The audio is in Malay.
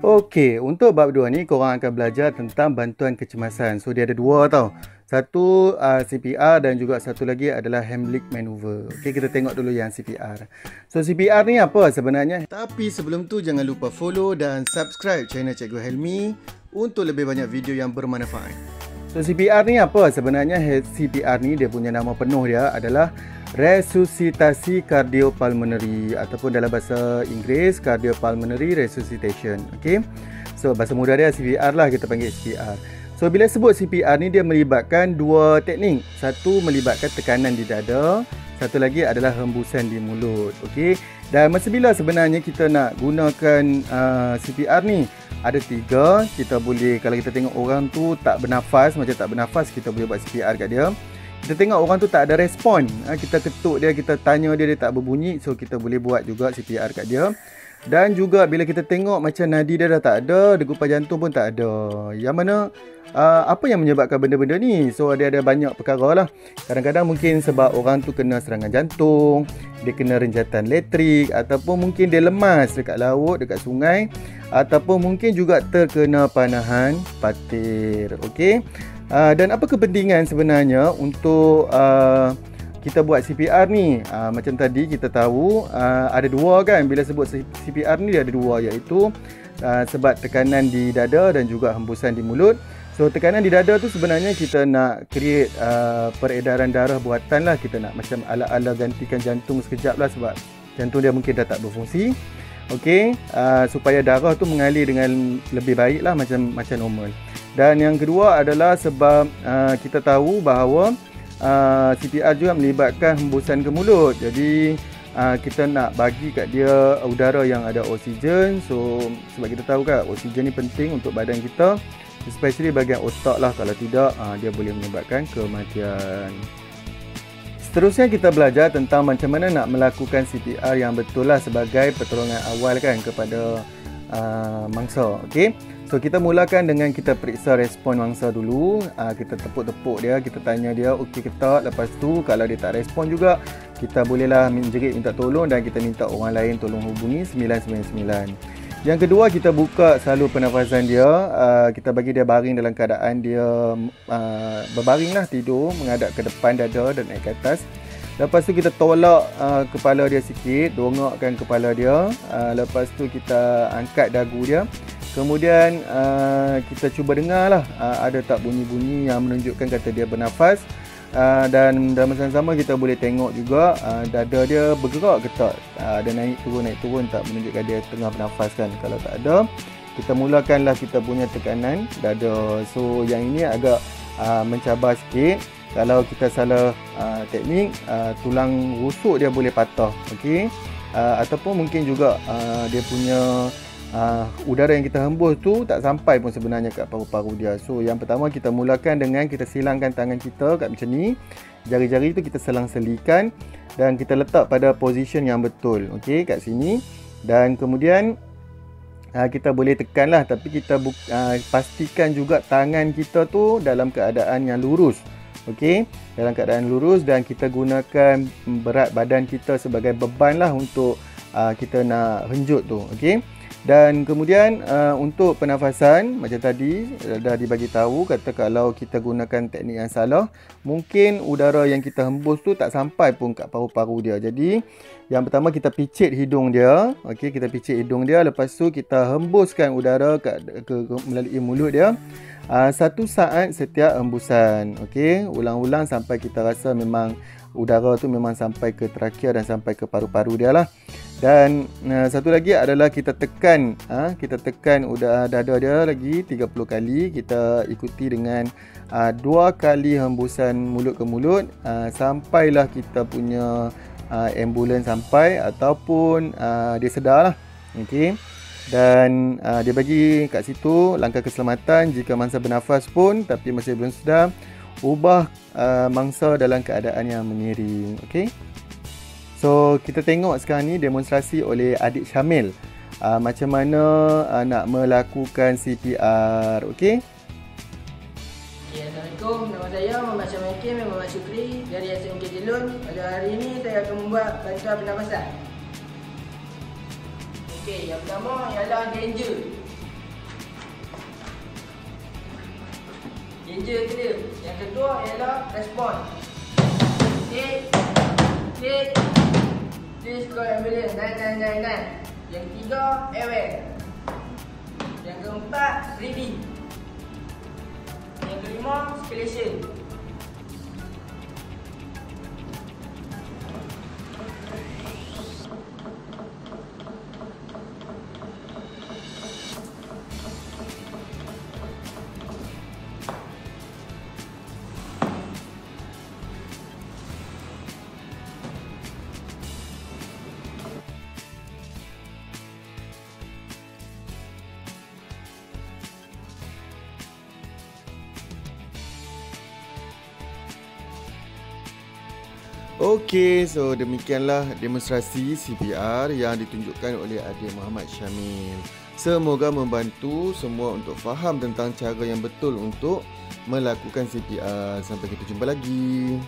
Okey, untuk bab 2 ni korang akan belajar tentang bantuan kecemasan. So dia ada dua tau. Satu CPR dan juga satu lagi adalah Heimlich maneuver. Okey, kita tengok dulu yang CPR. So CPR ni apa sebenarnya? Tapi sebelum tu jangan lupa follow dan subscribe channel Cikgu Helmi untuk lebih banyak video yang bermanfaat. So CPR ni apa sebenarnya? CPR ni dia punya nama penuh dia adalah resusitasi cardiopulmonary ataupun dalam bahasa Inggeris cardiopulmonary resuscitation. Okey. So bahasa mudah dia CPR lah, kita panggil CPR. So bila sebut CPR ni dia melibatkan dua teknik. Satu melibatkan tekanan di dada, satu lagi adalah hembusan di mulut. Okey. Dan masa bila sebenarnya kita nak gunakan CPR ni? Ada tiga. Kita boleh, kalau kita tengok orang tu tak bernafas, macam tak bernafas, kita boleh buat CPR kat dia. Kita tengok orang tu tak ada respon, kita ketuk dia, kita tanya dia, dia tak berbunyi, so kita boleh buat juga CPR kat dia. Dan juga bila kita tengok macam nadi dia dah tak ada, degupan jantung pun tak ada. Yang mana apa yang menyebabkan benda-benda ni? So ada banyak perkara lah. Kadang-kadang mungkin sebab orang tu kena serangan jantung, dia kena renjatan elektrik, ataupun mungkin dia lemas dekat laut, dekat sungai, ataupun mungkin juga terkena panahan patir. Okey. Dan apa kepentingan sebenarnya untuk kita buat CPR ni? Macam tadi kita tahu ada dua kan. Bila sebut CPR ni ada dua, iaitu sebab tekanan di dada dan juga hembusan di mulut. So tekanan di dada tu sebenarnya kita nak create peredaran darah buatan lah. Kita nak macam ala-ala gantikan jantung sekejap lah, sebab jantung dia mungkin dah tak berfungsi. Okey, supaya darah tu mengalir dengan lebih baik lah, macam normal. Dan yang kedua adalah sebab kita tahu bahawa CPR juga melibatkan hembusan ke mulut. Jadi kita nak bagi kat dia udara yang ada oksigen. So sebab kita tahu kan oksigen ni penting untuk badan kita, especially bahagian otak lah. Kalau tidak dia boleh menyebabkan kematian. Seterusnya kita belajar tentang macam mana nak melakukan CPR yang betul lah sebagai pertolongan awal kan kepada mangsa. Okey. So kita mulakan dengan kita periksa respon mangsa dulu. Kita tepuk-tepuk dia, kita tanya dia okey ke tak. Lepas tu kalau dia tak respon juga, kita bolehlah menjerit minta tolong dan kita minta orang lain tolong hubungi 999. Yang kedua, kita buka salur pernafasan dia. Kita bagi dia baring dalam keadaan dia berbaring lah, tidur menghadap ke depan dada dan naik ke atas. Lepas tu kita tolak kepala dia sikit, dongakkan kepala dia. Lepas tu kita angkat dagu dia. Kemudian kita cuba dengar lah ada tak bunyi-bunyi yang menunjukkan kata dia bernafas. Dan dalam masa yang sama kita boleh tengok juga dada dia bergerak ke tak. Ada naik turun tak, menunjukkan dia tengah bernafas kan. Kalau tak ada, kita mulakanlah kita punya tekanan dada. So yang ini agak mencabar sikit. Kalau kita salah teknik, tulang rusuk dia boleh patah. Okey. Ataupun mungkin juga dia punya udara yang kita hembus tu tak sampai pun sebenarnya kat paru-paru dia. So yang pertama kita mulakan dengan kita silangkan tangan kita kat macam ni. Jari-jari tu kita selang-selikan dan kita letak pada position yang betul. Okey, kat sini. Dan kemudian kita boleh tekan lah, tapi kita pastikan juga tangan kita tu dalam keadaan yang lurus. Okey, dalam keadaan lurus, dan kita gunakan berat badan kita sebagai beban lah untuk kita nak henjut tu. Okey. Dan kemudian untuk pernafasan macam tadi dah dibagi tahu, kata kalau kita gunakan teknik yang salah, mungkin udara yang kita hembus tu tak sampai pun kat paru-paru dia. Jadi yang pertama kita picit hidung dia. Okey, kita picit hidung dia, lepas tu kita hembuskan udara melalui mulut dia. 1 saat setiap hembusan. Okey, ulang-ulang sampai kita rasa memang udara tu memang sampai ke trakea dan sampai ke paru-paru dia lah. Dan satu lagi adalah kita tekan udara dada dia lagi 30 kali. Kita ikuti dengan 2 kali hembusan mulut ke mulut sampailah kita punya ambulans sampai ataupun dia sedar lah. Okey. Dan dia bagi kat situ langkah keselamatan jika mangsa bernafas pun tapi masih belum sedar, ubah mangsa dalam keadaan yang menyiring. Okey. So kita tengok sekarang ni demonstrasi oleh adik Syamil macam mana nak melakukan CPR. Okey. Assalamualaikum, nama saya Muhammad Syamil Hakim Muhammad Syukri dari SMK Jelun. Pada hari ini saya akan membuat bantuan pernafasan. Okey, yang pertama ialah danger. danger tu dia. Yang kedua ialah respon. Klik, klik, please call ambulance 999. Yang ketiga, aware. Yang keempat, breathing. Yang kelima, circulation. Okey, so demikianlah demonstrasi CPR yang ditunjukkan oleh Adik Muhammad Syamil. Semoga membantu semua untuk faham tentang cara yang betul untuk melakukan CPR. Sampai kita jumpa lagi.